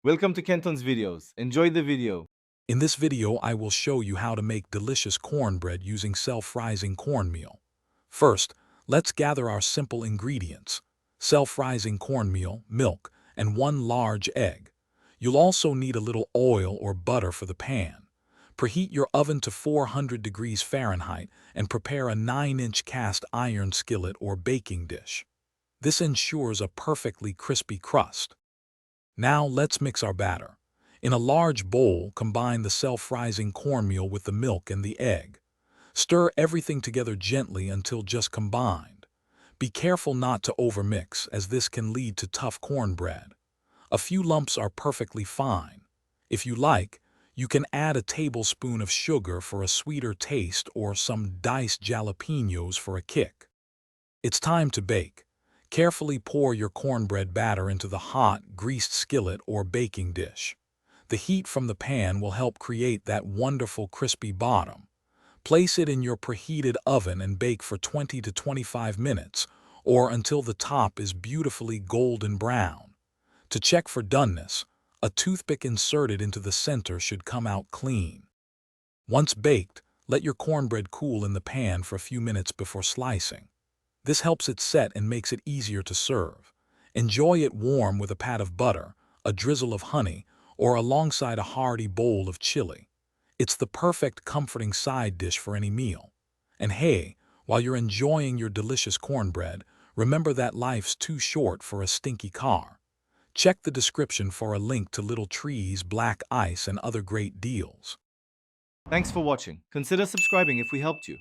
Welcome to Kenton's videos. Enjoy the video. In this video, I will show you how to make delicious cornbread using self-rising cornmeal. First, let's gather our simple ingredients: self-rising cornmeal, milk, and one large egg. You'll also need a little oil or butter for the pan. Preheat your oven to 400 degrees Fahrenheit and prepare a 9-inch cast iron skillet or baking dish. This ensures a perfectly crispy crust. Now let's mix our batter. In a large bowl, combine the self-rising cornmeal with the milk and the egg. Stir everything together gently until just combined. Be careful not to overmix, as this can lead to tough cornbread. A few lumps are perfectly fine. If you like, you can add a tablespoon of sugar for a sweeter taste or some diced jalapenos for a kick. It's time to bake. Carefully pour your cornbread batter into the hot, greased skillet or baking dish. The heat from the pan will help create that wonderful crispy bottom. Place it in your preheated oven and bake for 20 to 25 minutes, or until the top is beautifully golden brown. To check for doneness, a toothpick inserted into the center should come out clean. Once baked, let your cornbread cool in the pan for a few minutes before slicing. This helps it set and makes it easier to serve. Enjoy it warm with a pat of butter, a drizzle of honey, or alongside a hearty bowl of chili. It's the perfect comforting side dish for any meal. And hey, while you're enjoying your delicious cornbread, remember that life's too short for a stinky car. Check the description for a link to little trees, black ice, and other great deals. Thanks for watching. Consider subscribing if we helped you.